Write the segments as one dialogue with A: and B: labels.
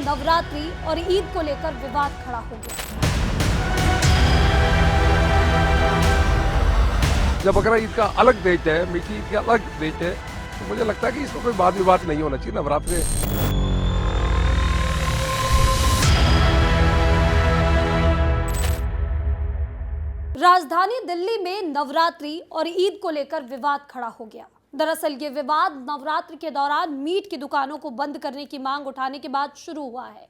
A: नवरात्रि और ईद को लेकर विवाद खड़ा हो गया।
B: जब बकरा ईद का अलग डेट है, मीठी ईद का अलग डेट है, तो मुझे लगता है कि इसमें कोई वाद विवाद नहीं होना चाहिए। नवरात्रि
A: राजधानी दिल्ली में नवरात्रि और ईद को लेकर विवाद खड़ा हो गया। दरअसल ये विवाद नवरात्रि के दौरान मीट की दुकानों को बंद करने की मांग उठाने के बाद शुरू हुआ है।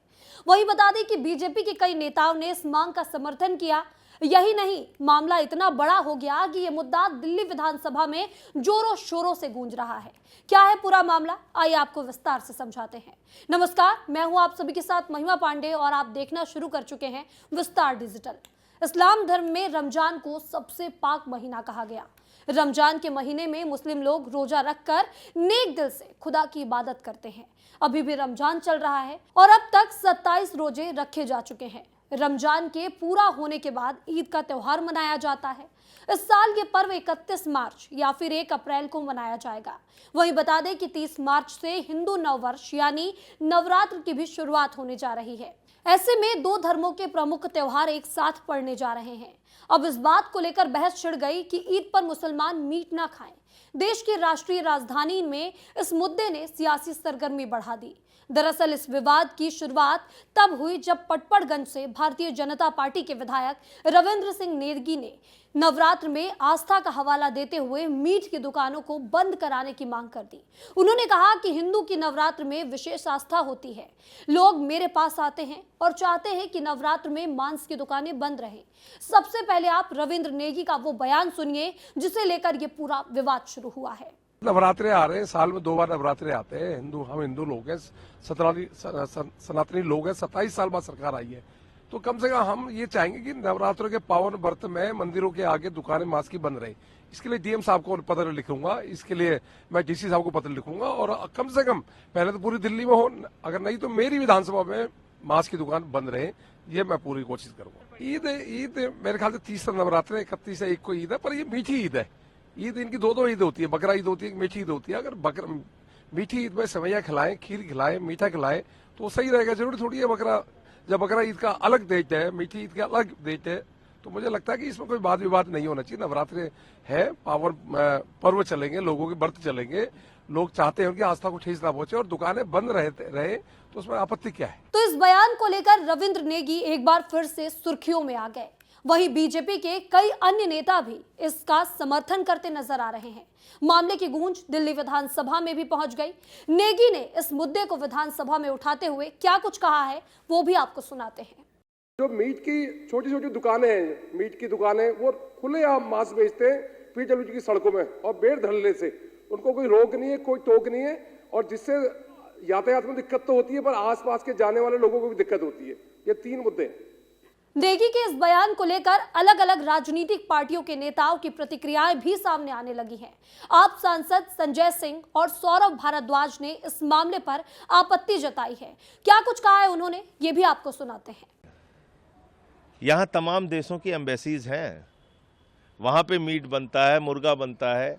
A: वहीं बता दें कि बीजेपी के कई नेताओं ने इस मांग का समर्थन किया। यही नहीं, मामला इतना बड़ा हो गया कि यह मुद्दा दिल्ली विधानसभा में जोरों शोरों से गूंज रहा है। क्या है पूरा मामला, आइए आपको विस्तार से समझाते हैं। नमस्कार, मैं हूं आप सभी के साथ महिमा पांडे और आप देखना शुरू कर चुके हैं विस्तार डिजिटल। इस्लाम धर्म में रमजान को सबसे पाक महीना कहा गया। रमजान के महीने में मुस्लिम लोग रोजा रखकर नेक दिल से खुदा की इबादत करते हैं। अभी भी रमजान चल रहा है और अब तक 27 रोजे रखे जा चुके हैं। रमजान के पूरा होने के बाद ईद का त्योहार मनाया जाता है। इस साल ये पर्व 31 मार्च या फिर 1 अप्रैल को मनाया जाएगा। वहीं बता दें कि 30 मार्च से हिंदू नववर्ष यानी नवरात्र की भी शुरुआत होने जा रही है। ऐसे में दो धर्मों के प्रमुख त्योहार एक साथ पड़ने जा रहे हैं। अब इस बात को लेकर बहस छिड़ गई कि ईद पर मुसलमान मीट ना खाएं। देश की राष्ट्रीय राजधानी में इस मुद्दे ने सियासी सरगर्मी बढ़ा दी। दरअसल इस विवाद की शुरुआत तब हुई जब पटपड़गंज से भारतीय जनता पार्टी के विधायक रविंद्र सिंह नेगी ने नवरात्र में आस्था का हवाला देते हुए मीट की दुकानों को बंद कराने की मांग कर दी। उन्होंने कहा कि हिंदू की नवरात्र में विशेष आस्था होती है। लोग मेरे पास आते हैं और चाहते हैं कि नवरात्र में मांस की दुकानें बंद रहें। सबसे पहले आप रविंद्र नेगी का वो बयान सुनिए जिसे लेकर ये पूरा विवाद शुरू हुआ है।
B: नवरात्रे आ रहे हैं, साल में 2 बार नवरात्रे आते हैं। हम हिंदू लोग हैं, सनातनी लोग हैं। 27 साल बाद सरकार आई है, तो कम से कम हम ये चाहेंगे कि नवरात्रों के पावन व्रत में मंदिरों के आगे दुकानें मांस की बंद रहे। इसके लिए डीएम साहब को पत्र लिखूंगा, इसके लिए मैं डीसी साहब को पत्र लिखूंगा और कम से कम पहले तो पूरी दिल्ली में हो, अगर नहीं तो मेरी विधानसभा में मांस की दुकान बंद रहे। ये मैं पूरी कोशिश करूंगा। ईद मेरे ख्याल से 30 नवरात्रे, 31 से 1 को ईद है, पर ये मीठी ईद है। ईद इनकी दो ईद होती है, बकरा ईद होती है, मीठी ईद होती है। अगर मीठी ईद में सेवैयां खिलाएं, खीर खिलाएं, मीठा खिलाएं तो सही रहेगा। जरूरी थोड़ी है जब बकरा ईद का अलग डेट है, मीठी ईद का अलग डेट है, तो मुझे लगता है कि इसमें कोई वाद विवाद नहीं होना चाहिए। नवरात्रि है, पावन पर्व चलेंगे, लोगों के व्रत चलेंगे। लोग चाहते हैं उनकी आस्था को ठेस ना पहुंचे और दुकानें बंद रहे तो उसमें आपत्ति क्या है।
A: तो इस बयान को लेकर रविंद्र नेगी एक बार फिर से सुर्खियों में आ गए। वहीं बीजेपी के कई अन्य नेता भी इसका समर्थन करते नजर आ रहे हैं। मामले की गूंज दिल्ली विधानसभा में भी पहुंच गई। नेगी ने इस मुद्दे को विधानसभा में उठाते हुए क्या कुछ कहा है वो भी आपको सुनाते हैं।
B: जो मीट की छोटी छोटी दुकानें हैं, मीट की दुकानें, वो खुलेआम मांस बेचते हैं पीडब्ल्यूडी की सड़कों में और बेर धड़ल्ले से। उनको कोई रोक नहीं है, कोई टोक नहीं है, और जिससे यातायात में दिक्कत तो होती है पर आसपास के जाने वाले लोगों को भी दिक्कत होती है। ये 3 मुद्दे हैं।
A: नेगी के इस बयान को लेकर अलग अलग राजनीतिक पार्टियों के नेताओं की प्रतिक्रियाएं भी सामने आने लगी हैं। आप सांसद संजय सिंह और सौरभ भारद्वाज ने इस मामले पर आपत्ति जताई है। क्या कुछ कहा है उन्होंने, ये भी आपको सुनाते हैं।
C: यहाँ तमाम देशों की एम्बेसीज हैं, वहाँ पे मीट बनता है, मुर्गा बनता है,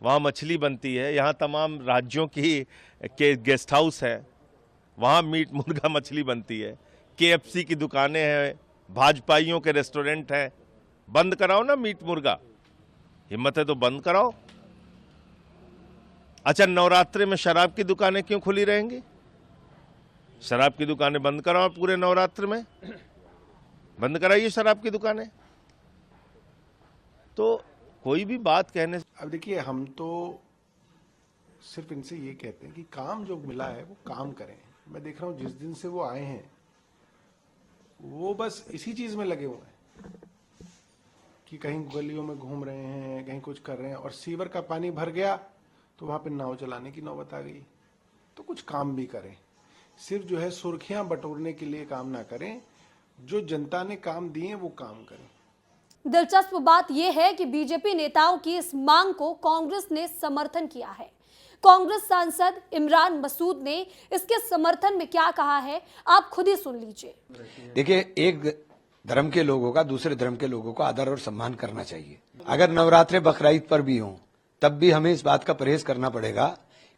C: वहाँ मछली बनती है। यहाँ तमाम राज्यों के गेस्ट हाउस है, वहाँ मीट मुर्गा मछली बनती है। KFC की दुकानें हैं, भाजपाइयों के रेस्टोरेंट हैं। बंद कराओ ना मीट मुर्गा, हिम्मत है तो बंद कराओ। अच्छा, नवरात्रि में शराब की दुकानें क्यों खुली रहेंगी? शराब की दुकानें बंद कराओ, पूरे नवरात्र में बंद कराइए शराब की दुकानें। तो कोई भी बात कहने से
D: अब देखिए, हम तो सिर्फ इनसे ये कहते हैं कि काम जो मिला है वो काम करें। मैं देख रहा हूँ जिस दिन से वो आए हैं वो बस इसी चीज में लगे हुए हैं कि कहीं गलियों में घूम रहे हैं, कहीं कुछ कर रहे हैं, और सीवर का पानी भर गया तो वहां पे नाव चलाने की नौबत आ गई। तो कुछ काम भी करें, सिर्फ जो है सुर्खियां बटोरने के लिए काम ना करें। जो जनता ने काम दिए वो काम करें।
A: दिलचस्प बात यह है कि बीजेपी नेताओं की इस मांग को कांग्रेस ने समर्थन किया है। कांग्रेस सांसद इमरान मसूद ने इसके समर्थन में क्या कहा है, आप खुद ही सुन लीजिए।
E: देखिए, एक धर्म के लोगों का दूसरे धर्म के लोगों को आदर और सम्मान करना चाहिए। अगर नवरात्रे बकरा ईद पर भी हों तब भी हमें इस बात का परहेज करना पड़ेगा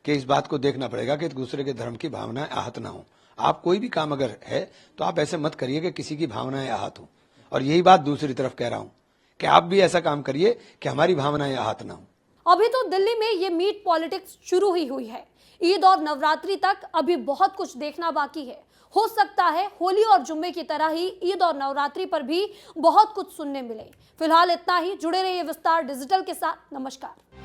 E: कि इस बात को देखना पड़ेगा कि दूसरे के धर्म की भावनाएं आहत ना हो। आप कोई भी काम अगर है तो आप ऐसे मत करिए कि किसी की भावनाएं आहत हो। और यही बात दूसरी तरफ कह रहा हूं कि आप भी ऐसा काम करिए कि हमारी भावनाएं आहत ना हो।
A: अभी तो दिल्ली में ये मीट पॉलिटिक्स शुरू ही हुई है। ईद और नवरात्रि तक अभी बहुत कुछ देखना बाकी है। हो सकता है होली और जुम्मे की तरह ही ईद और नवरात्रि पर भी बहुत कुछ सुनने मिले। फिलहाल इतना ही। जुड़े रहिए विस्तार डिजिटल के साथ। नमस्कार।